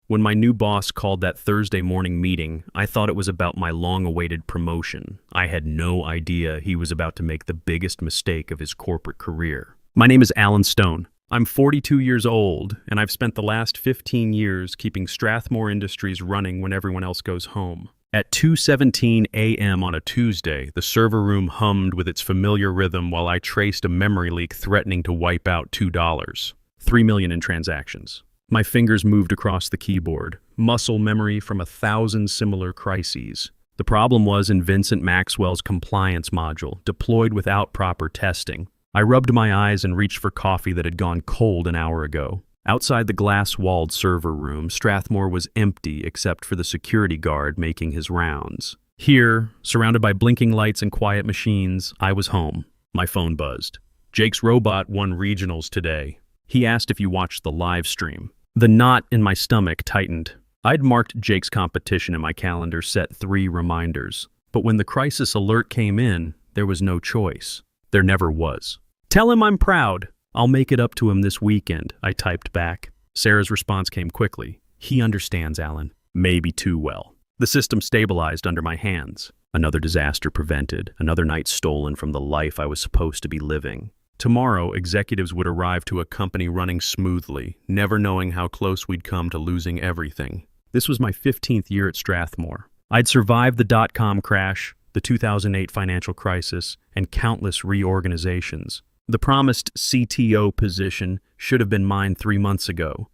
When my new boss called that Thursday morning meeting, I thought it was about my long-awaited promotion. I had no idea he was about to make the biggest mistake of his corporate career. My name is Alan Stone. I'm 42 years old, and I've spent the last 15 years keeping Strathmore Industries running when everyone else goes home. At 2:17 a.m. on a Tuesday, the server room hummed with its familiar rhythm while I traced a memory leak threatening to wipe out $2. 3 million in transactions. My fingers moved across the keyboard, muscle memory from 1,000 similar crises. The problem was in Vincent Maxwell's compliance module, deployed without proper testing. I rubbed my eyes and reached for coffee that had gone cold an hour ago. Outside the glass-walled server room, Strathmore was empty except for the security guard making his rounds. Here, surrounded by blinking lights and quiet machines, I was home. My phone buzzed. Jake's robot won regionals today. He asked if you watched the live stream. The knot in my stomach tightened. I'd marked Jake's competition in my calendar, set 3 reminders. But when the crisis alert came in, there was no choice. There never was. Tell him I'm proud. I'll make it up to him this weekend, I typed back. Sarah's response came quickly. He understands, Alan. Maybe too well. The system stabilized under my hands. Another disaster prevented, another night stolen from the life I was supposed to be living. Tomorrow, executives would arrive to a company running smoothly, never knowing how close we'd come to losing everything. This was my 15th year at Strathmore. I'd survived the dot-com crash, the 2008 financial crisis, and countless reorganizations. The promised CTO position should have been mine 3 months ago.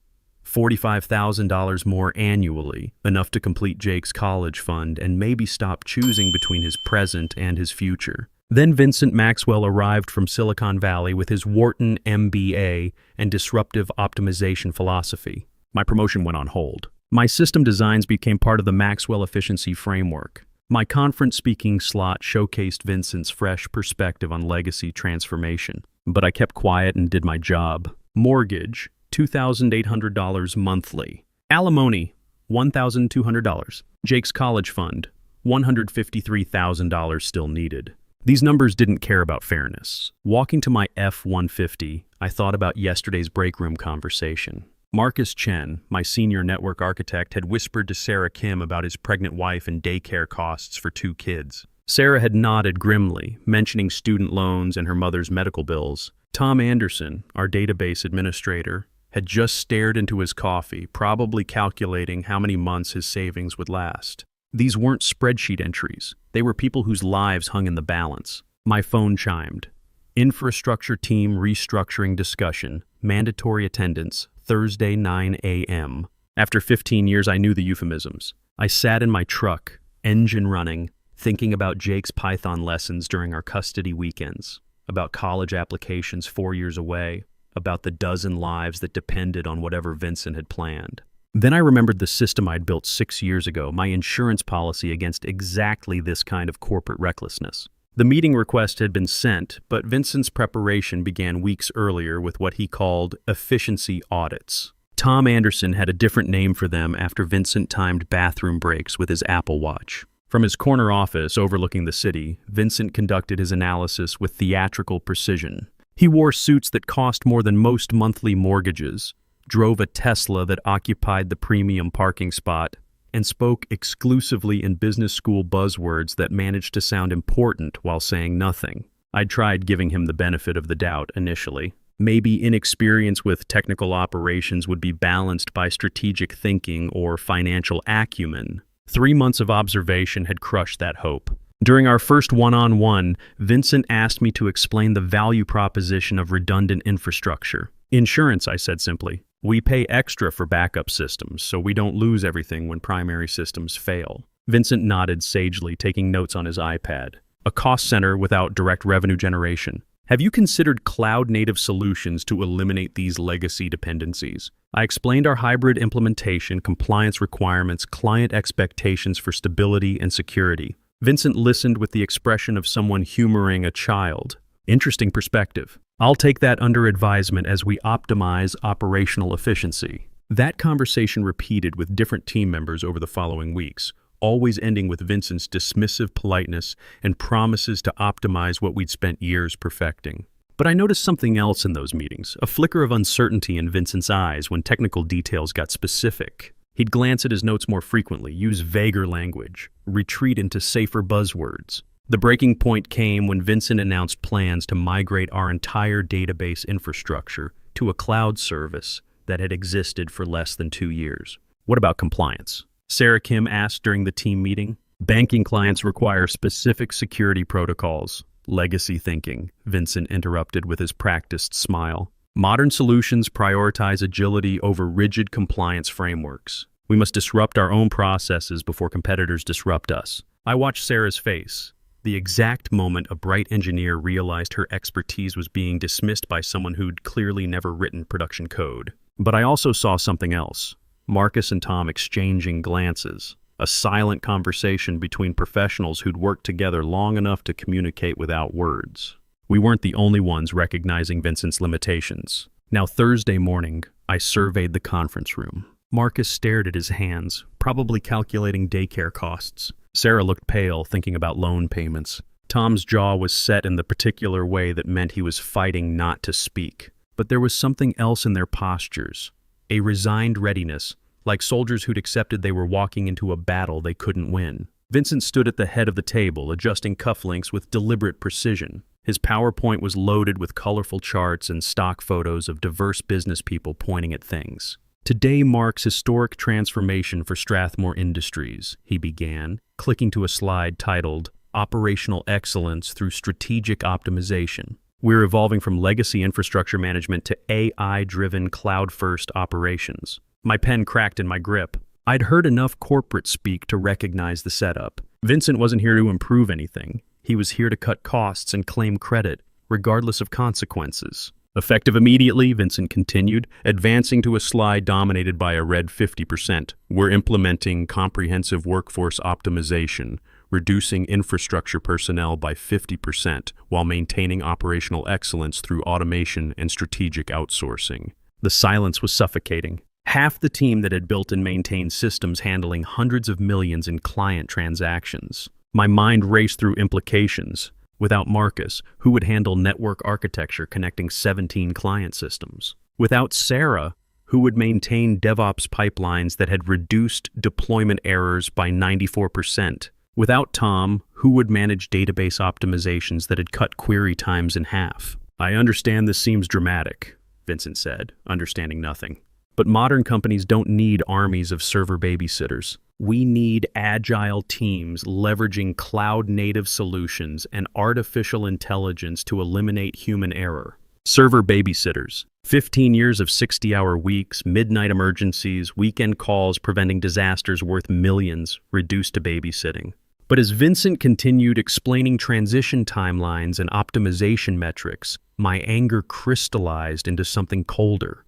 $45,000 more annually, enough to complete Jake's college fund and maybe stop choosing between his present and his future. Then Vincent Maxwell arrived from Silicon Valley with his Wharton MBA and disruptive optimization philosophy. My promotion went on hold. My system designs became part of the Maxwell efficiency framework. My conference speaking slot showcased Vincent's fresh perspective on legacy transformation. But I kept quiet and did my job. Mortgage, $2,800 monthly. Alimony, $1,200. Jake's college fund, $153,000 still needed. These numbers didn't care about fairness. Walking to my F-150, I thought about yesterday's break room conversation. Marcus Chen, my senior network architect, had whispered to Sarah Kim about his pregnant wife and daycare costs for 2 kids. Sarah had nodded grimly, mentioning student loans and her mother's medical bills. Tom Anderson, our database administrator, had just stared into his coffee, probably calculating how many months his savings would last. These weren't spreadsheet entries. They were people whose lives hung in the balance. My phone chimed. Infrastructure team restructuring discussion, mandatory attendance, Thursday 9 a.m. After 15 years, I knew the euphemisms. I sat in my truck, engine running, thinking about Jake's Python lessons during our custody weekends, about college applications 4 years away, about the dozen lives that depended on whatever Vincent had planned. Then I remembered the system I'd built 6 years ago, my insurance policy against exactly this kind of corporate recklessness. The meeting request had been sent, but Vincent's preparation began weeks earlier with what he called efficiency audits. Tom Anderson had a different name for them after Vincent timed bathroom breaks with his Apple Watch. From his corner office overlooking the city, Vincent conducted his analysis with theatrical precision. He wore suits that cost more than most monthly mortgages, drove a Tesla that occupied the premium parking spot, and spoke exclusively in business school buzzwords that managed to sound important while saying nothing. I'd tried giving him the benefit of the doubt initially. Maybe inexperience with technical operations would be balanced by strategic thinking or financial acumen. 3 months of observation had crushed that hope. During our first one-on-one, Vincent asked me to explain the value proposition of redundant infrastructure. Insurance, I said simply. We pay extra for backup systems, so we don't lose everything when primary systems fail. Vincent nodded sagely, taking notes on his iPad. A cost center without direct revenue generation. Have you considered cloud-native solutions to eliminate these legacy dependencies? I explained our hybrid implementation, compliance requirements, client expectations for stability and security. Vincent listened with the expression of someone humoring a child. Interesting perspective. I'll take that under advisement as we optimize operational efficiency. That conversation repeated with different team members over the following weeks, always ending with Vincent's dismissive politeness and promises to optimize what we'd spent years perfecting. But I noticed something else in those meetings, a flicker of uncertainty in Vincent's eyes when technical details got specific. He'd glance at his notes more frequently, use vaguer language, retreat into safer buzzwords. The breaking point came when Vincent announced plans to migrate our entire database infrastructure to a cloud service that had existed for less than 2 years. What about compliance? Sarah Kim asked during the team meeting. Banking clients require specific security protocols. Legacy thinking, Vincent interrupted with his practiced smile. Modern solutions prioritize agility over rigid compliance frameworks. We must disrupt our own processes before competitors disrupt us. I watched Sarah's face. The exact moment a bright engineer realized her expertise was being dismissed by someone who'd clearly never written production code. But I also saw something else. Marcus and Tom exchanging glances. A silent conversation between professionals who'd worked together long enough to communicate without words. We weren't the only ones recognizing Vincent's limitations. Now Thursday morning, I surveyed the conference room. Marcus stared at his hands, probably calculating daycare costs. Sarah looked pale, thinking about loan payments. Tom's jaw was set in the particular way that meant he was fighting not to speak. But there was something else in their postures, a resigned readiness, like soldiers who'd accepted they were walking into a battle they couldn't win. Vincent stood at the head of the table, adjusting cufflinks with deliberate precision. His PowerPoint was loaded with colorful charts and stock photos of diverse business people pointing at things. Today marks historic transformation for Strathmore Industries, he began, clicking to a slide titled Operational Excellence Through Strategic Optimization. We're evolving from legacy infrastructure management to AI-driven cloud-first operations. My pen cracked in my grip. I'd heard enough corporate speak to recognize the setup. Vincent wasn't here to improve anything. He was here to cut costs and claim credit, regardless of consequences. Effective immediately, Vincent continued, advancing to a slide dominated by a red 50%. We're implementing comprehensive workforce optimization, reducing infrastructure personnel by 50% while maintaining operational excellence through automation and strategic outsourcing. The silence was suffocating. Half the team that had built and maintained systems handling hundreds of millions in client transactions. My mind raced through implications. Without Marcus, who would handle network architecture connecting 17 client systems? Without Sarah, who would maintain DevOps pipelines that had reduced deployment errors by 94%? Without Tom, who would manage database optimizations that had cut query times in half? I understand this seems dramatic, Vincent said, understanding nothing. But modern companies don't need armies of server babysitters. We need agile teams leveraging cloud-native solutions and artificial intelligence to eliminate human error. Server babysitters. 15 years of 60-hour weeks, midnight emergencies, weekend calls preventing disasters worth millions, reduced to babysitting. But as Vincent continued explaining transition timelines and optimization metrics, my anger crystallized into something colder.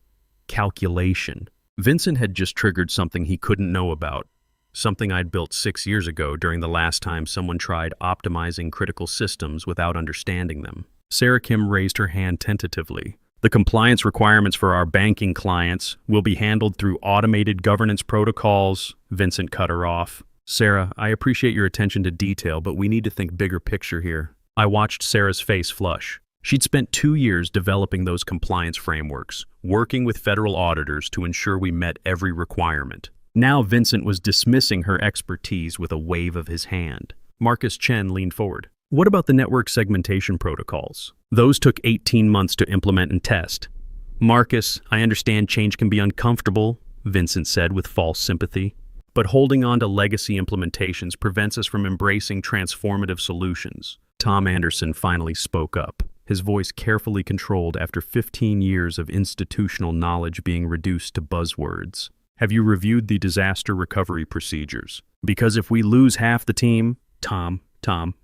Calculation. Vincent had just triggered something he couldn't know about. Something I'd built 6 years ago during the last time someone tried optimizing critical systems without understanding them. Sarah Kim raised her hand tentatively. The compliance requirements for our banking clients will be handled through automated governance protocols. Vincent cut her off. Sarah, I appreciate your attention to detail, but we need to think bigger picture here. I watched Sarah's face flush. She'd spent 2 years developing those compliance frameworks, working with federal auditors to ensure we met every requirement. Now Vincent was dismissing her expertise with a wave of his hand. Marcus Chen leaned forward. What about the network segmentation protocols? Those took 18 months to implement and test. Marcus, I understand change can be uncomfortable, Vincent said with false sympathy. But holding on to legacy implementations prevents us from embracing transformative solutions. Tom Anderson finally spoke up, his voice carefully controlled after 15 years of institutional knowledge being reduced to buzzwords. Have you reviewed the disaster recovery procedures? Because if we lose half the team... Tom,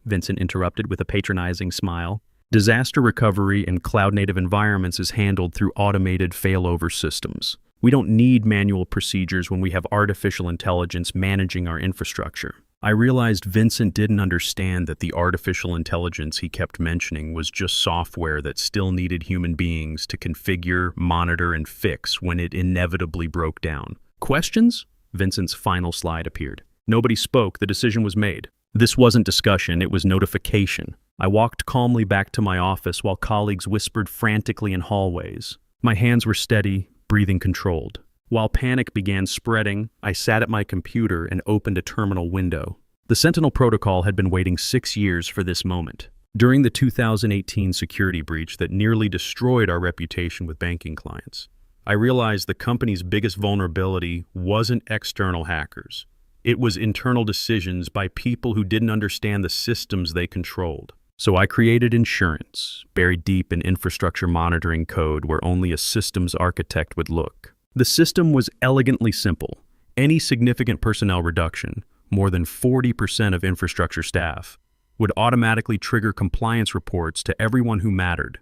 Vincent interrupted with a patronizing smile. Disaster recovery in cloud-native environments is handled through automated failover systems. We don't need manual procedures when we have artificial intelligence managing our infrastructure. I realized Vincent didn't understand that the artificial intelligence he kept mentioning was just software that still needed human beings to configure, monitor, and fix when it inevitably broke down. Questions? Vincent's final slide appeared. Nobody spoke, the decision was made. This wasn't discussion, it was notification. I walked calmly back to my office while colleagues whispered frantically in hallways. My hands were steady, breathing controlled. While panic began spreading, I sat at my computer and opened a terminal window. The Sentinel protocol had been waiting 6 years for this moment. During the 2018 security breach that nearly destroyed our reputation with banking clients, I realized the company's biggest vulnerability wasn't external hackers. It was internal decisions by people who didn't understand the systems they controlled. So I created insurance, buried deep in infrastructure monitoring code where only a systems architect would look. The system was elegantly simple. Any significant personnel reduction, more than 40% of infrastructure staff, would automatically trigger compliance reports to everyone who mattered: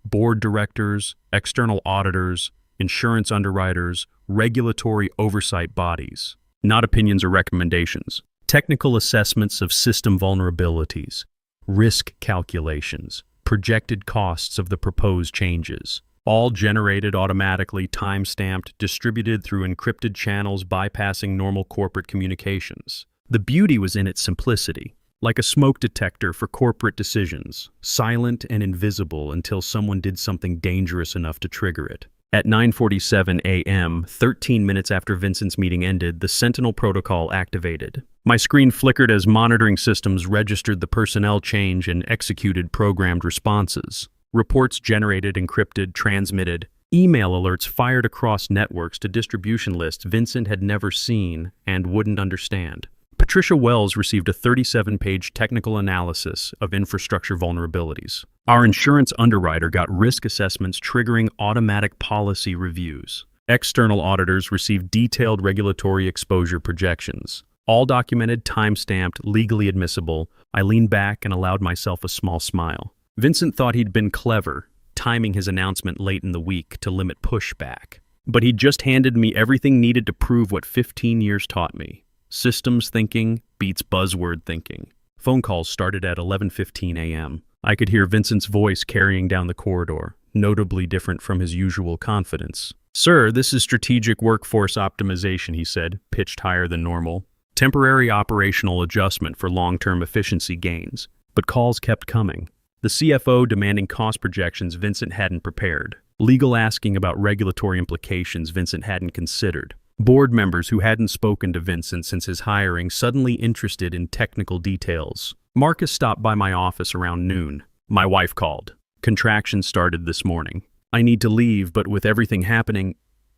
board directors, external auditors, insurance underwriters, regulatory oversight bodies. Not opinions or recommendations. Technical assessments of system vulnerabilities, risk calculations, projected costs of the proposed changes, all generated automatically, time-stamped, distributed through encrypted channels bypassing normal corporate communications. The beauty was in its simplicity. Like a smoke detector for corporate decisions, silent and invisible until someone did something dangerous enough to trigger it. At 9:47 a.m., 13 minutes after Vincent's meeting ended, the Sentinel protocol activated. My screen flickered as monitoring systems registered the personnel change and executed programmed responses. Reports generated, encrypted, transmitted. Email alerts fired across networks to distribution lists Vincent had never seen and wouldn't understand. Patricia Wells received a 37-page technical analysis of infrastructure vulnerabilities. Our insurance underwriter got risk assessments triggering automatic policy reviews. External auditors received detailed regulatory exposure projections. All documented, time-stamped, legally admissible. I leaned back and allowed myself a small smile. Vincent thought he'd been clever, timing his announcement late in the week to limit pushback. But he'd just handed me everything needed to prove what 15 years taught me. Systems thinking beats buzzword thinking. Phone calls started at 11:15 a.m. I could hear Vincent's voice carrying down the corridor, notably different from his usual confidence. "Sir, this is strategic workforce optimization," he said, pitched higher than normal. "Temporary operational adjustment for long-term efficiency gains." But calls kept coming. The CFO demanding cost projections Vincent hadn't prepared. Legal asking about regulatory implications Vincent hadn't considered. Board members who hadn't spoken to Vincent since his hiring suddenly interested in technical details. Marcus stopped by my office around noon. My wife called. "Contractions started this morning. I need to leave, but with everything happening..."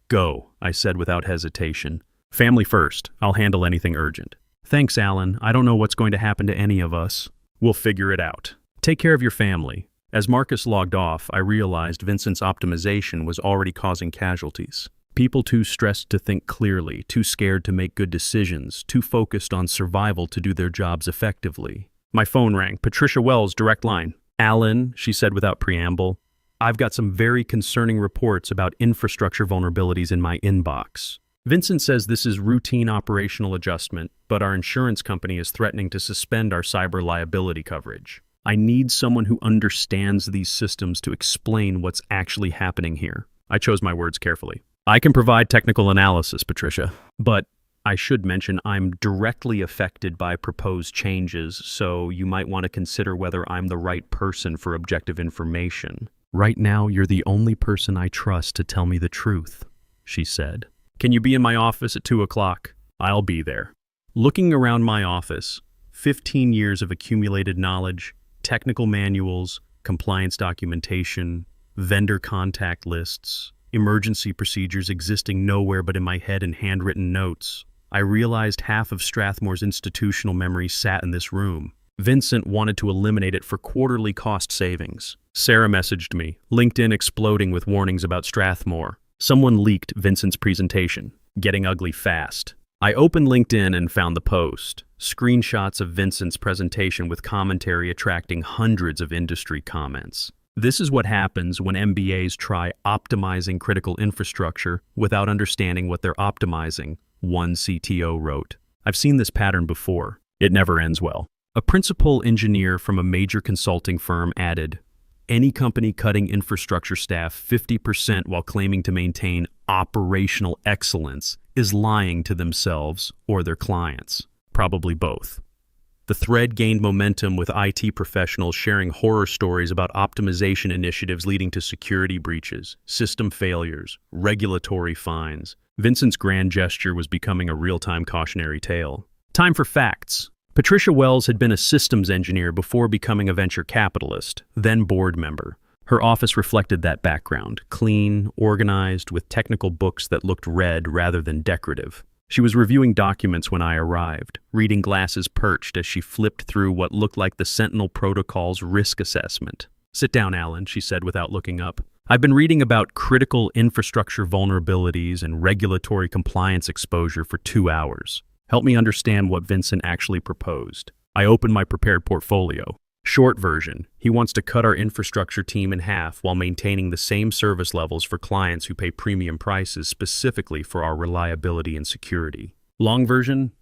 "Go," I said without hesitation. "Family first. I'll handle anything urgent." "Thanks, Alan. I don't know what's going to happen to any of us." "We'll figure it out. Take care of your family." As Marcus logged off, I realized Vincent's optimization was already causing casualties. People too stressed to think clearly, too scared to make good decisions, too focused on survival to do their jobs effectively. My phone rang. Patricia Wells, direct line. "Alan," she said without preamble, "I've got some very concerning reports about infrastructure vulnerabilities in my inbox. Vincent says this is routine operational adjustment, but our insurance company is threatening to suspend our cyber liability coverage. I need someone who understands these systems to explain what's actually happening here." I chose my words carefully. "I can provide technical analysis, Patricia, but I should mention I'm directly affected by proposed changes, so you might want to consider whether I'm the right person for objective information. Right now, you're the only person I trust to tell me the truth," she said. "Can you be in my office at 2 o'clock? I'll be there." Looking around my office, 15 years of accumulated knowledge, technical manuals, compliance documentation, vendor contact lists, emergency procedures existing nowhere but in my head and handwritten notes. I realized half of Strathmore's institutional memory sat in this room. Vincent wanted to eliminate it for quarterly cost savings. Sarah messaged me, LinkedIn exploding with warnings about Strathmore. Someone leaked Vincent's presentation, getting ugly fast. I opened LinkedIn and found the post. Screenshots of Vincent's presentation with commentary attracting hundreds of industry comments. This is what happens when MBAs try optimizing critical infrastructure without understanding what they're optimizing, one CTO wrote. I've seen this pattern before. It never ends well. A principal engineer from a major consulting firm added, "Any company cutting infrastructure staff 50% while claiming to maintain operational excellence is lying to themselves or their clients. Probably both." The thread gained momentum with IT professionals sharing horror stories about optimization initiatives leading to security breaches, system failures, regulatory fines, Vincent's grand gesture was becoming a real-time cautionary tale. Time for facts. Patricia Wells had been a systems engineer before becoming a venture capitalist, then board member. Her office reflected that background, clean, organized, with technical books that looked red rather than decorative. She was reviewing documents when I arrived, reading glasses perched as she flipped through what looked like the Sentinel Protocol's risk assessment. "Sit down, Alan," she said without looking up. "I've been reading about critical infrastructure vulnerabilities and regulatory compliance exposure for 2 hours. Help me understand what Vincent actually proposed." I opened my prepared portfolio. Short version, he wants to cut our infrastructure team in half while maintaining the same service levels for clients who pay premium prices specifically for our reliability and security. Long version,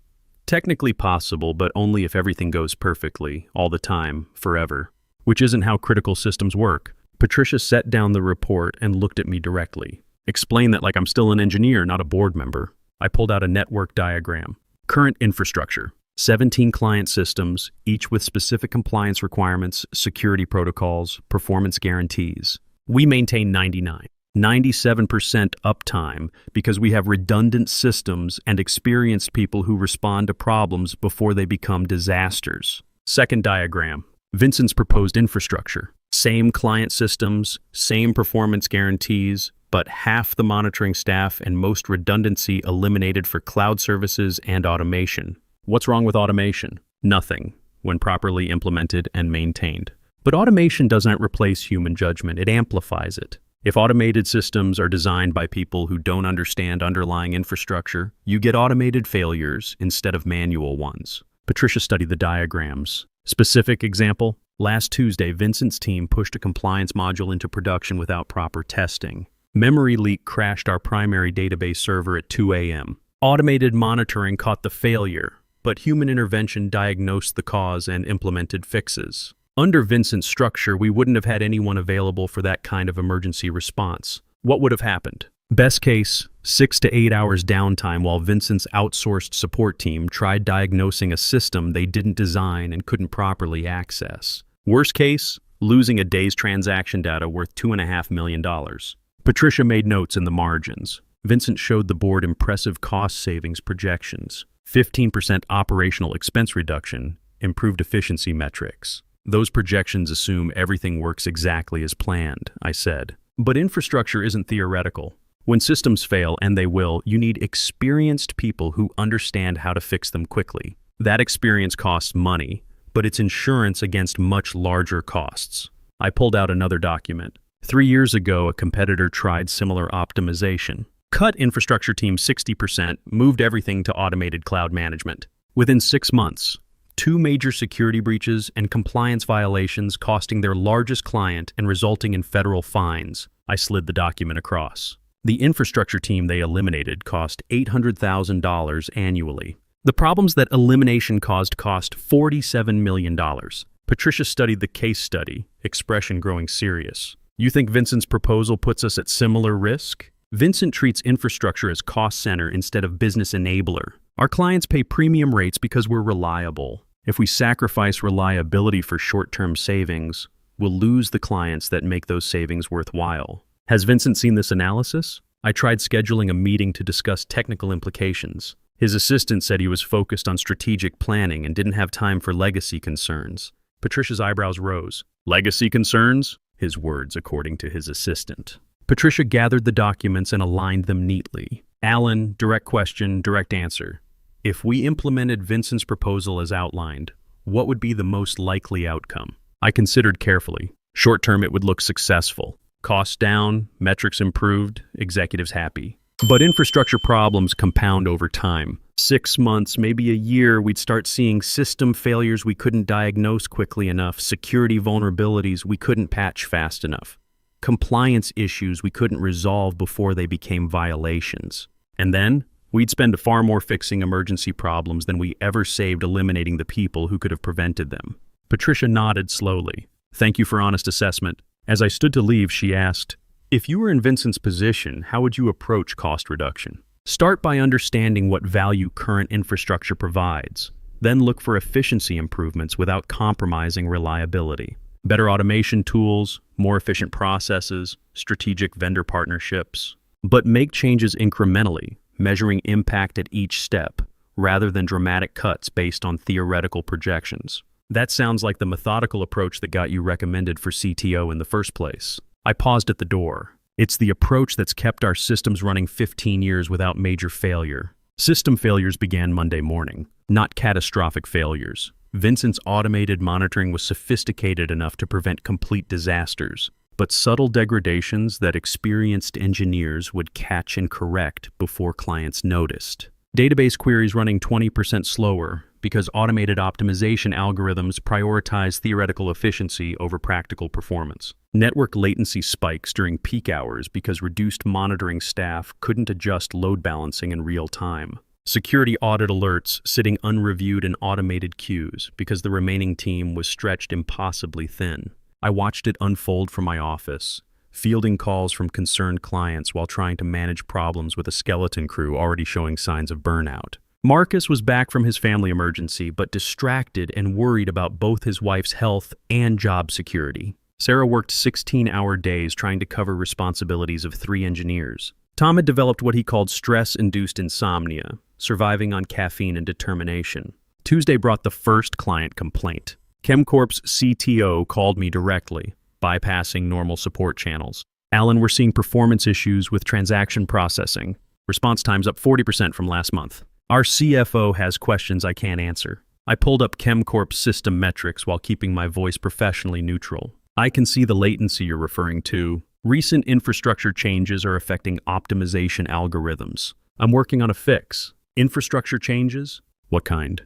technically possible, but only if everything goes perfectly, all the time, forever. Which isn't how critical systems work. Patricia set down the report and looked at me directly. Explain that like I'm still an engineer, not a board member. I pulled out a network diagram. Current infrastructure. 17 client systems, each with specific compliance requirements, security protocols, performance guarantees. We maintain 97% uptime because we have redundant systems and experienced people who respond to problems before they become disasters. Second diagram, Vincent's proposed infrastructure. Same client systems, same performance guarantees, but half the monitoring staff and most redundancy eliminated for cloud services and automation. What's wrong with automation? Nothing, when properly implemented and maintained. But automation doesn't replace human judgment, it amplifies it. If automated systems are designed by people who don't understand underlying infrastructure, you get automated failures instead of manual ones. Patricia studied the diagrams. Specific example, last Tuesday, Vincent's team pushed a compliance module into production without proper testing. Memory leak crashed our primary database server at 2 a.m. Automated monitoring caught the failure, but human intervention diagnosed the cause and implemented fixes. Under Vincent's structure, we wouldn't have had anyone available for that kind of emergency response. What would have happened? Best case, 6 to 8 hours downtime while Vincent's outsourced support team tried diagnosing a system they didn't design and couldn't properly access. Worst case, losing a day's transaction data worth $2.5 million. Patricia made notes in the margins. Vincent showed the board impressive cost savings projections. 15% operational expense reduction, improved efficiency metrics. Those projections assume everything works exactly as planned, I said. But infrastructure isn't theoretical. When systems fail, and they will, you need experienced people who understand how to fix them quickly. That experience costs money, but it's insurance against much larger costs. I pulled out another document. 3 years ago, a competitor tried similar optimization. Cut infrastructure team 60%, moved everything to automated cloud management. Within 6 months, 2 major security breaches and compliance violations costing their largest client and resulting in federal fines. I slid the document across. The infrastructure team they eliminated cost $800,000 annually. The problems that elimination caused cost $47 million. Patricia studied the case study, expression growing serious. You think Vincent's proposal puts us at similar risk? Vincent treats infrastructure as cost center instead of business enabler. Our clients pay premium rates because we're reliable. If we sacrifice reliability for short-term savings, we'll lose the clients that make those savings worthwhile. Has Vincent seen this analysis? I tried scheduling a meeting to discuss technical implications. His assistant said he was focused on strategic planning and didn't have time for legacy concerns. Patricia's eyebrows rose. Legacy concerns? His words, according to his assistant. Patricia gathered the documents and aligned them neatly. Alan, direct question, direct answer. If we implemented Vincent's proposal as outlined, what would be the most likely outcome? I considered carefully. Short term, it would look successful. Costs down, metrics improved, executives happy. But infrastructure problems compound over time. 6 months, maybe a year, we'd start seeing system failures we couldn't diagnose quickly enough, security vulnerabilities we couldn't patch fast enough, compliance issues we couldn't resolve before they became violations. And then, we'd spend far more fixing emergency problems than we ever saved eliminating the people who could have prevented them. Patricia nodded slowly. Thank you for honest assessment. As I stood to leave, she asked, if you were in Vincent's position, how would you approach cost reduction? Start by understanding what value current infrastructure provides. Then look for efficiency improvements without compromising reliability. Better automation tools, more efficient processes, strategic vendor partnerships. But make changes incrementally, measuring impact at each step, rather than dramatic cuts based on theoretical projections. That sounds like the methodical approach that got you recommended for CTO in the first place. I paused at the door. It's the approach that's kept our systems running 15 years without major failure. System failures began Monday morning, not catastrophic failures. Vincent's automated monitoring was sophisticated enough to prevent complete disasters, but subtle degradations that experienced engineers would catch and correct before clients noticed. Database queries running 20% slower because automated optimization algorithms prioritize theoretical efficiency over practical performance. Network latency spikes during peak hours because reduced monitoring staff couldn't adjust load balancing in real time. Security audit alerts sitting unreviewed in automated queues because the remaining team was stretched impossibly thin. I watched it unfold from my office, fielding calls from concerned clients while trying to manage problems with a skeleton crew already showing signs of burnout. Marcus was back from his family emergency, but distracted and worried about both his wife's health and job security. Sarah worked 16-hour days trying to cover responsibilities of 3 engineers. Tom had developed what he called stress-induced insomnia, surviving on caffeine and determination. Tuesday brought the first client complaint. ChemCorp's CTO called me directly, bypassing normal support channels. Alan, we're seeing performance issues with transaction processing. Response time's up 40% from last month. Our CFO has questions I can't answer. I pulled up ChemCorp's system metrics while keeping my voice professionally neutral. I can see the latency you're referring to. Recent infrastructure changes are affecting optimization algorithms. I'm working on a fix. Infrastructure changes? What kind?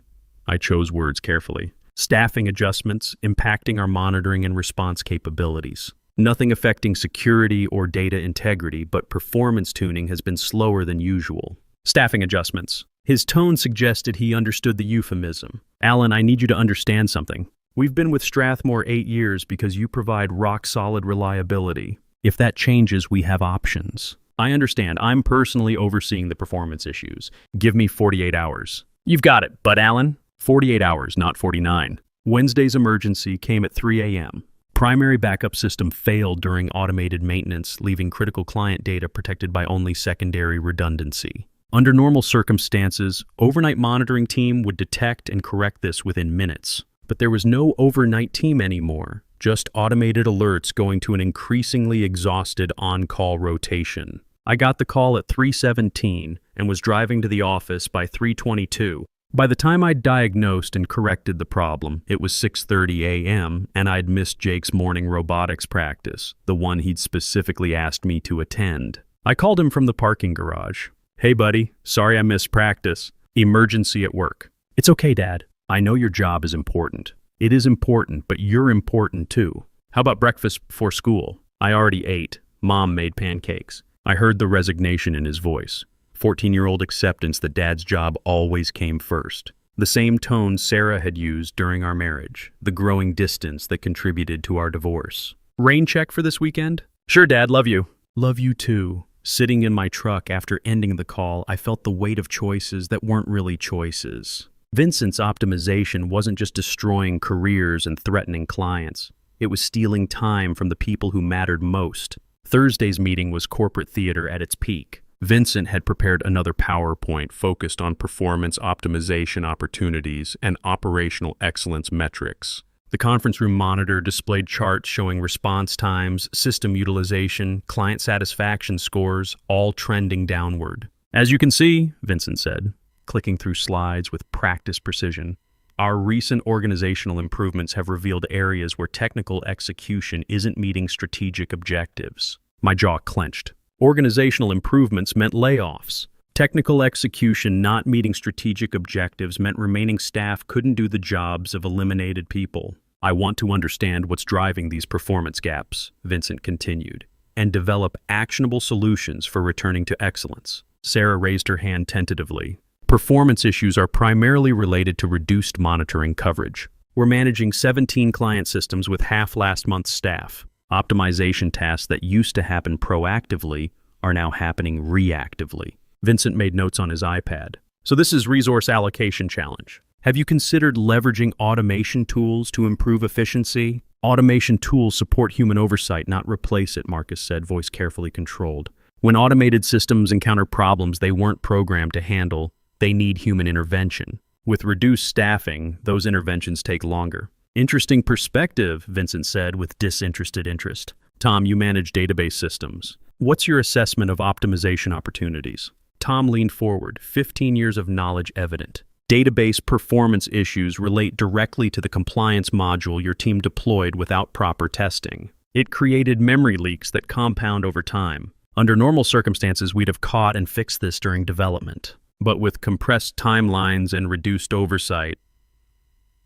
I chose words carefully. Staffing adjustments impacting our monitoring and response capabilities. Nothing affecting security or data integrity, but performance tuning has been slower than usual. Staffing adjustments. His tone suggested he understood the euphemism. Alan, I need you to understand something. We've been with Strathmore 8 years because you provide rock-solid reliability. If that changes, we have options. I understand. I'm personally overseeing the performance issues. Give me 48 hours. You've got it, but Alan, 48 hours, not 49. Wednesday's emergency came at 3 a.m. Primary backup system failed during automated maintenance, leaving critical client data protected by only secondary redundancy. Under normal circumstances, overnight monitoring team would detect and correct this within minutes. But there was no overnight team anymore, just automated alerts going to an increasingly exhausted on-call rotation. I got the call at 3:17 and was driving to the office by 3:22. By the time I'd diagnosed and corrected the problem, it was 6:30 a.m. and I'd missed Jake's morning robotics practice, the one he'd specifically asked me to attend. I called him from the parking garage. Hey buddy, sorry I missed practice. Emergency at work. It's okay, Dad. I know your job is important. It is important, but you're important too. How about breakfast before school? I already ate. Mom made pancakes. I heard the resignation in his voice. 14-year-old acceptance that Dad's job always came first. The same tone Sarah had used during our marriage. The growing distance that contributed to our divorce. Rain check for this weekend? Sure, Dad. Love you. Love you too. Sitting in my truck after ending the call, I felt the weight of choices that weren't really choices. Vincent's optimization wasn't just destroying careers and threatening clients. It was stealing time from the people who mattered most. Thursday's meeting was corporate theater at its peak. Vincent had prepared another PowerPoint focused on performance optimization opportunities and operational excellence metrics. The conference room monitor displayed charts showing response times, system utilization, client satisfaction scores, all trending downward. As you can see, Vincent said, clicking through slides with practiced precision, our recent organizational improvements have revealed areas where technical execution isn't meeting strategic objectives. My jaw clenched. Organizational improvements meant layoffs. Technical execution not meeting strategic objectives meant remaining staff couldn't do the jobs of eliminated people. I want to understand what's driving these performance gaps, Vincent continued, and develop actionable solutions for returning to excellence. Sarah raised her hand tentatively. Performance issues are primarily related to reduced monitoring coverage. We're managing 17 client systems with half last month's staff. Optimization tasks that used to happen proactively are now happening reactively. Vincent made notes on his iPad. So this is resource allocation challenge. Have you considered leveraging automation tools to improve efficiency? Automation tools support human oversight, not replace it, Marcus said, voice carefully controlled. When automated systems encounter problems they weren't programmed to handle, they need human intervention. With reduced staffing, those interventions take longer. Interesting perspective, Vincent said with disinterested interest. Tom, you manage database systems. What's your assessment of optimization opportunities? Tom leaned forward, 15 years of knowledge evident. Database performance issues relate directly to the compliance module your team deployed without proper testing. It created memory leaks that compound over time. Under normal circumstances, we'd have caught and fixed this during development. But with compressed timelines and reduced oversight,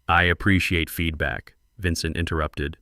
I appreciate feedback, Vincent interrupted,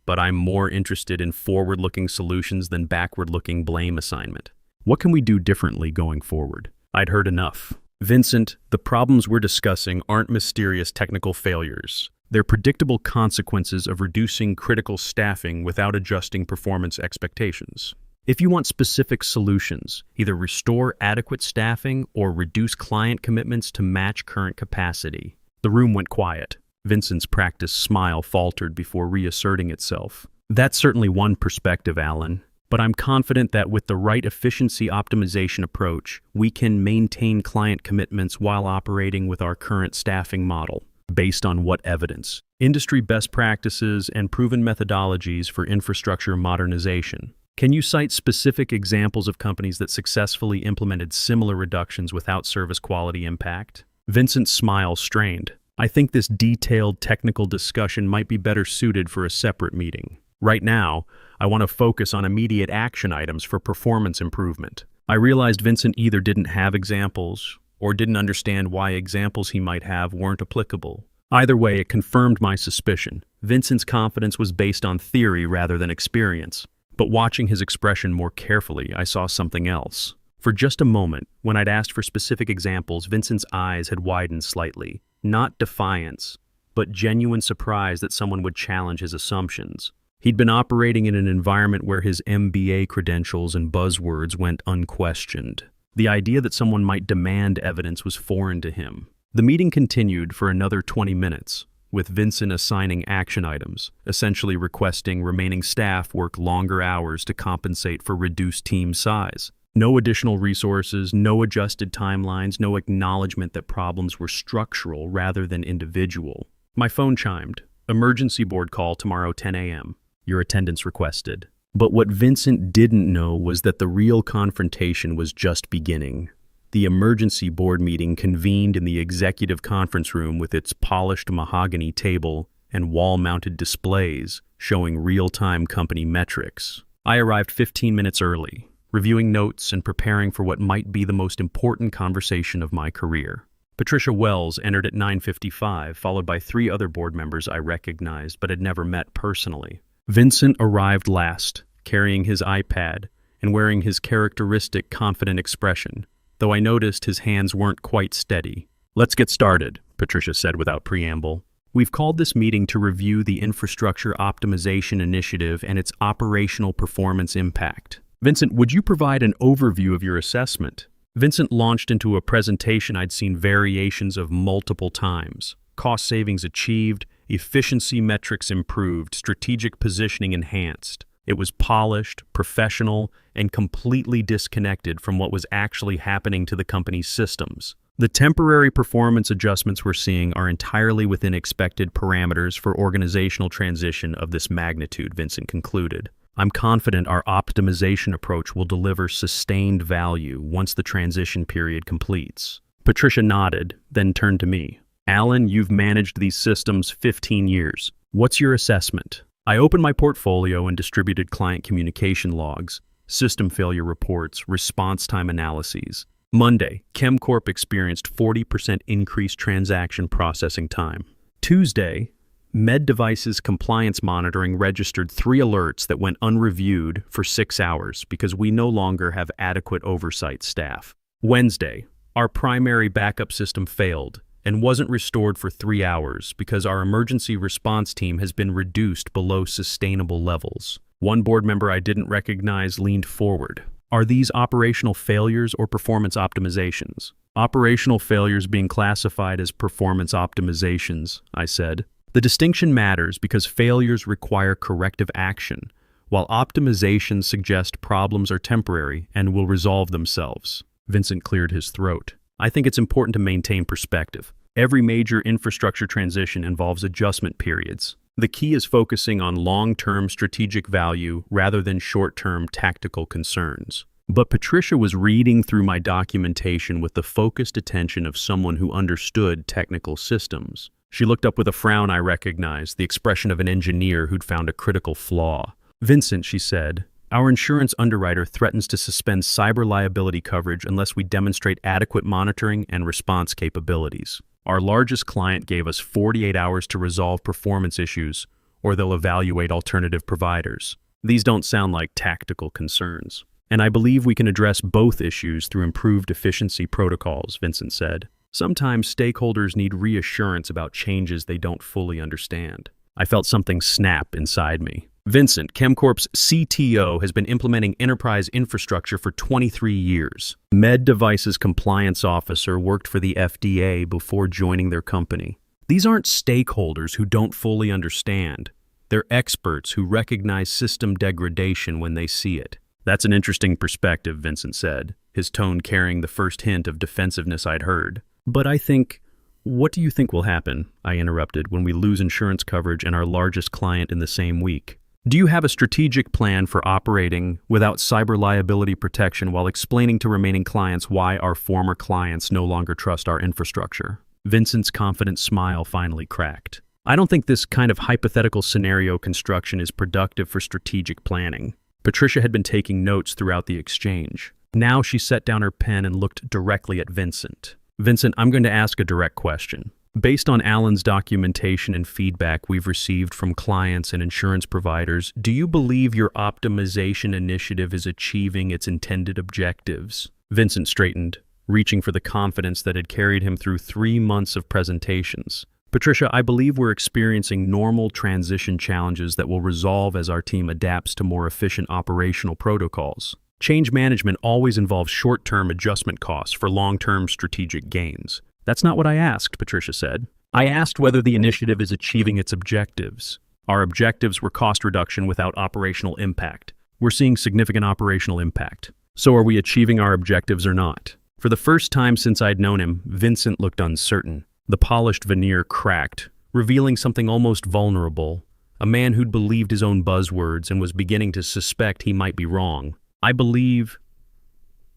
but I'm more interested in forward-looking solutions than backward-looking blame assignment. What can we do differently going forward? I'd heard enough. Vincent, the problems we're discussing aren't mysterious technical failures. They're predictable consequences of reducing critical staffing without adjusting performance expectations. If you want specific solutions, either restore adequate staffing or reduce client commitments to match current capacity. The room went quiet. Vincent's practiced smile faltered before reasserting itself. That's certainly one perspective, Alan, but I'm confident that with the right efficiency optimization approach, we can maintain client commitments while operating with our current staffing model. Based on what evidence? Industry best practices and proven methodologies for infrastructure modernization. Can you cite specific examples of companies that successfully implemented similar reductions without service quality impact? Vincent's smile strained. I think this detailed technical discussion might be better suited for a separate meeting. Right now, I want to focus on immediate action items for performance improvement. I realized Vincent either didn't have examples or didn't understand why examples he might have weren't applicable. Either way, it confirmed my suspicion. Vincent's confidence was based on theory rather than experience. But watching his expression more carefully, I saw something else. For just a moment, when I'd asked for specific examples, Vincent's eyes had widened slightly. Not defiance, but genuine surprise that someone would challenge his assumptions. He'd been operating in an environment where his MBA credentials and buzzwords went unquestioned. The idea that someone might demand evidence was foreign to him. The meeting continued for another 20 minutes, with Vincent assigning action items, essentially requesting remaining staff work longer hours to compensate for reduced team size. No additional resources, no adjusted timelines, no acknowledgement that problems were structural rather than individual. My phone chimed. Emergency board call tomorrow 10 a.m. Your attendance requested. But what Vincent didn't know was that the real confrontation was just beginning. The emergency board meeting convened in the executive conference room with its polished mahogany table and wall-mounted displays showing real-time company metrics. I arrived 15 minutes early, reviewing notes and preparing for what might be the most important conversation of my career. Patricia Wells entered at 9:55, followed by 3 other board members I recognized but had never met personally. Vincent arrived last, carrying his iPad and wearing his characteristic confident expression, though I noticed his hands weren't quite steady. Let's get started, Patricia said without preamble. We've called this meeting to review the Infrastructure Optimization Initiative and its operational performance impact. Vincent, would you provide an overview of your assessment? Vincent launched into a presentation I'd seen variations of multiple times. Cost savings achieved, efficiency metrics improved, strategic positioning enhanced. It was polished, professional, and completely disconnected from what was actually happening to the company's systems. The temporary performance adjustments we're seeing are entirely within expected parameters for organizational transition of this magnitude, Vincent concluded. I'm confident our optimization approach will deliver sustained value once the transition period completes. Patricia nodded, then turned to me. Alan, you've managed these systems 15 years. What's your assessment? I opened my portfolio and distributed client communication logs, system failure reports, response time analyses. Monday, ChemCorp experienced 40% increased transaction processing time. Tuesday, Med Devices Compliance Monitoring registered 3 alerts that went unreviewed for 6 hours because we no longer have adequate oversight staff. Wednesday, our primary backup system failed and wasn't restored for 3 hours because our emergency response team has been reduced below sustainable levels. One board member I didn't recognize leaned forward. Are these operational failures or performance optimizations? Operational failures being classified as performance optimizations, I said. The distinction matters because failures require corrective action, while optimizations suggest problems are temporary and will resolve themselves. Vincent cleared his throat. I think it's important to maintain perspective. Every major infrastructure transition involves adjustment periods. The key is focusing on long-term strategic value rather than short-term tactical concerns. But Patricia was reading through my documentation with the focused attention of someone who understood technical systems. She looked up with a frown I recognized, the expression of an engineer who'd found a critical flaw. "Vincent," she said, "our insurance underwriter threatens to suspend cyber liability coverage unless we demonstrate adequate monitoring and response capabilities. Our largest client gave us 48 hours to resolve performance issues, or they'll evaluate alternative providers. These don't sound like tactical concerns. And I believe we can address both issues through improved efficiency protocols," Vincent said. "Sometimes stakeholders need reassurance about changes they don't fully understand." I felt something snap inside me. Vincent, Chemcorp's CTO, has been implementing enterprise infrastructure for 23 years. Med Devices Compliance Officer, worked for the FDA before joining their company. These aren't stakeholders who don't fully understand. They're experts who recognize system degradation when they see it. "That's an interesting perspective," Vincent said, his tone carrying the first hint of defensiveness I'd heard. "But I think—" "What do you think will happen," I interrupted, "when we lose insurance coverage and our largest client in the same week? Do you have a strategic plan for operating without cyber liability protection while explaining to remaining clients why our former clients no longer trust our infrastructure?" Vincent's confident smile finally cracked. "I don't think this kind of hypothetical scenario construction is productive for strategic planning." Patricia had been taking notes throughout the exchange. Now she set down her pen and looked directly at Vincent. "Vincent, I'm going to ask a direct question. Based on Alan's documentation and feedback we've received from clients and insurance providers, do you believe your optimization initiative is achieving its intended objectives?" Vincent straightened, reaching for the confidence that had carried him through 3 months of presentations. "Patricia, I believe we're experiencing normal transition challenges that will resolve as our team adapts to more efficient operational protocols. Change management always involves short-term adjustment costs for long-term strategic gains." "That's not what I asked," Patricia said. "I asked whether the initiative is achieving its objectives. Our objectives were cost reduction without operational impact. We're seeing significant operational impact. So are we achieving our objectives or not?" For the first time since I'd known him, Vincent looked uncertain. The polished veneer cracked, revealing something almost vulnerable, a man who'd believed his own buzzwords and was beginning to suspect he might be wrong. I believe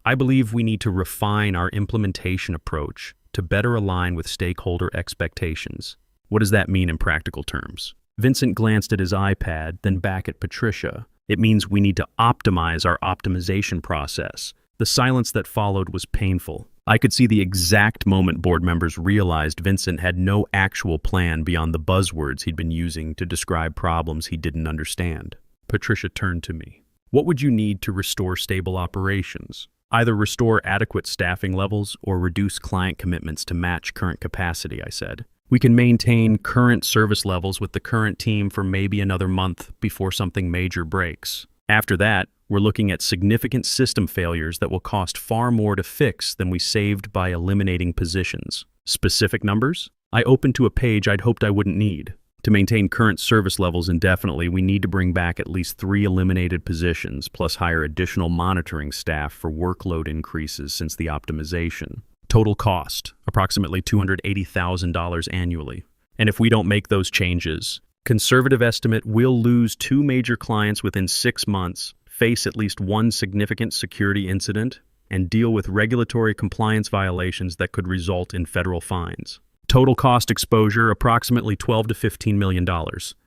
we need to refine our implementation approach to better align with stakeholder expectations." "What does that mean in practical terms?" Vincent glanced at his iPad, then back at Patricia. "It means we need to optimize our optimization process." The silence that followed was painful. I could see the exact moment board members realized Vincent had no actual plan beyond the buzzwords he'd been using to describe problems he didn't understand. Patricia turned to me. "What would you need to restore stable operations? Either restore adequate staffing levels or reduce client commitments to match current capacity," I said. "We can maintain current service levels with the current team for maybe another month before something major breaks. After that, we're looking at significant system failures that will cost far more to fix than we saved by eliminating positions." "Specific numbers?" I opened to a page I'd hoped I wouldn't need. "To maintain current service levels indefinitely, we need to bring back at least 3 eliminated positions, plus hire additional monitoring staff for workload increases since the optimization. Total cost, approximately $280,000 annually. And if we don't make those changes, conservative estimate, we'll lose 2 major clients within 6 months, face at least 1 significant security incident, and deal with regulatory compliance violations that could result in federal fines. Total cost exposure, approximately $12 to $15 million.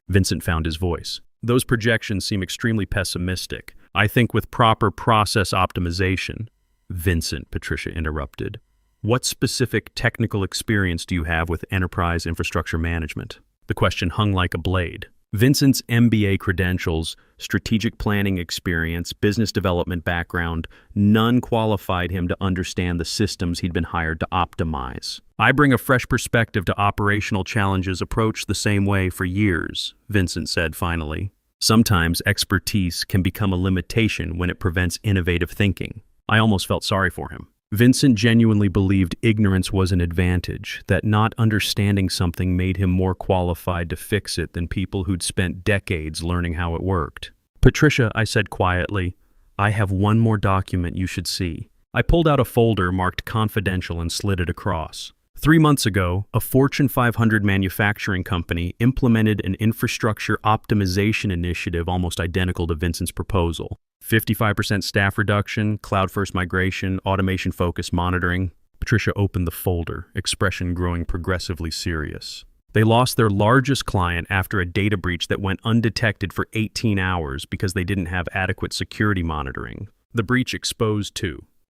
Vincent found his voice. "Those projections seem extremely pessimistic. I think with proper process optimization—" "Vincent," Patricia interrupted, "what specific technical experience do you have with enterprise infrastructure management?" The question hung like a blade. Vincent's MBA credentials, strategic planning experience, business development background, none qualified him to understand the systems he'd been hired to optimize. "I bring a fresh perspective to operational challenges approached the same way for years," Vincent said finally. "Sometimes expertise can become a limitation when it prevents innovative thinking." I almost felt sorry for him. Vincent genuinely believed ignorance was an advantage, that not understanding something made him more qualified to fix it than people who'd spent decades learning how it worked. Patricia, I said quietly, I have one more document you should see. I pulled out a folder marked confidential and slid it across. 3 months ago, a Fortune 500 manufacturing company implemented an infrastructure optimization initiative almost identical to Vincent's proposal. 55% staff reduction, cloud-first migration, automation-focused monitoring. Patricia opened the folder, expression growing progressively serious. They lost their largest client after a data breach that went undetected for 18 hours because they didn't have adequate security monitoring. The breach exposed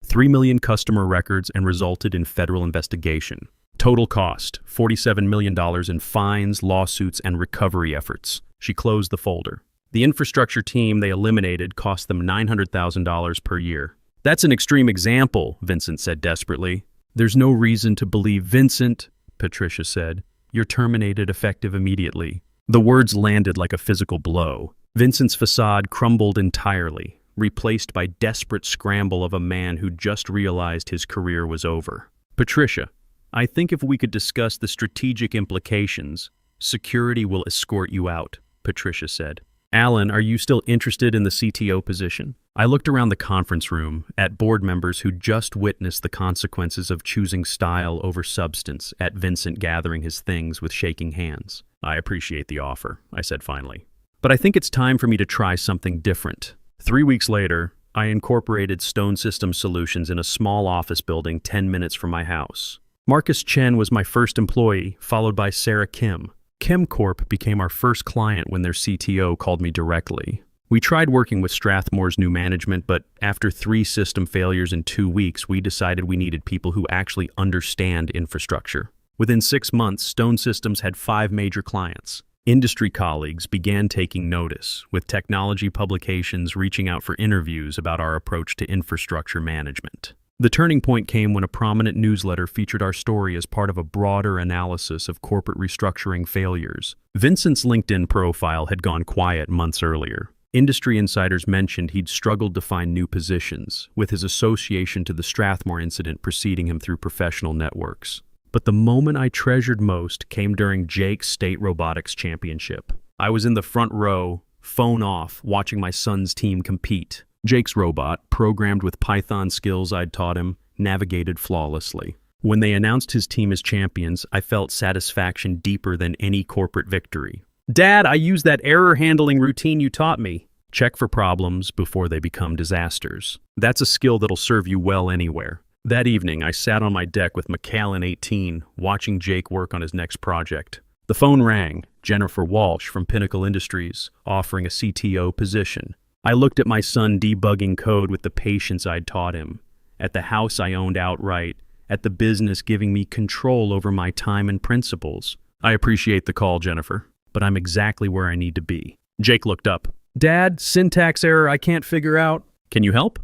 3 million customer records and resulted in federal investigation. Total cost, $47 million in fines, lawsuits, and recovery efforts. She closed the folder. The infrastructure team they eliminated cost them $900,000 per year. That's an extreme example, Vincent said desperately. There's no reason to believe Vincent, Patricia said. You're terminated effective immediately. The words landed like a physical blow. Vincent's facade crumbled entirely, replaced by desperate scramble of a man who just realized his career was over. Patricia, I think if we could discuss the strategic implications, security will escort you out, Patricia said. Alan, are you still interested in the CTO position? I looked around the conference room at board members who just witnessed the consequences of choosing style over substance, at Vincent gathering his things with shaking hands. I appreciate the offer, I said finally. But I think it's time for me to try something different. 3 weeks later, I incorporated Stone Systems Solutions in a small office building 10 minutes from my house. Marcus Chen was my first employee, followed by Sarah Kim. ChemCorp became our first client when their CTO called me directly. We tried working with Strathmore's new management, but after 3 system failures in 2 weeks, we decided we needed people who actually understand infrastructure. Within 6 months, Stone Systems had 5 major clients. Industry colleagues began taking notice, with technology publications reaching out for interviews about our approach to infrastructure management. The turning point came when a prominent newsletter featured our story as part of a broader analysis of corporate restructuring failures. Vincent's LinkedIn profile had gone quiet months earlier. Industry insiders mentioned he'd struggled to find new positions, with his association to the Strathmore incident preceding him through professional networks. But the moment I treasured most came during Jake's State Robotics Championship. I was in the front row, phone off, watching my son's team compete. Jake's robot, programmed with Python skills I'd taught him, navigated flawlessly. When they announced his team as champions, I felt satisfaction deeper than any corporate victory. Dad, I used that error handling routine you taught me. Check for problems before they become disasters. That's a skill that'll serve you well anywhere. That evening, I sat on my deck with McAllen 18, watching Jake work on his next project. The phone rang, Jennifer Walsh from Pinnacle Industries, offering a CTO position. I looked at my son debugging code with the patience I'd taught him, at the house I owned outright, at the business giving me control over my time and principles. I appreciate the call, Jennifer, but I'm exactly where I need to be. Jake looked up. Dad, syntax error I can't figure out. Can you help?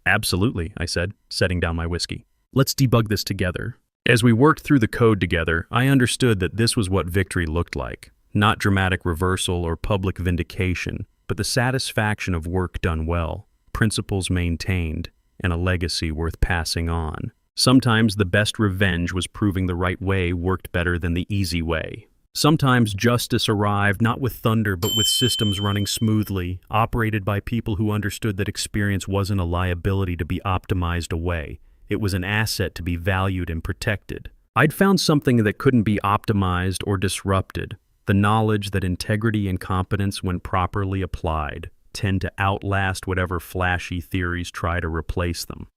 Absolutely, I said, setting down my whiskey. Let's debug this together. As we worked through the code together, I understood that this was what victory looked like. Not dramatic reversal or public vindication, but the satisfaction of work done well, principles maintained, and a legacy worth passing on. Sometimes the best revenge was proving the right way worked better than the easy way. Sometimes justice arrived not with thunder but with systems running smoothly, operated by people who understood that experience wasn't a liability to be optimized away. It was an asset to be valued and protected. I'd found something that couldn't be optimized or disrupted. The knowledge that integrity and competence, when properly applied, tend to outlast whatever flashy theories try to replace them.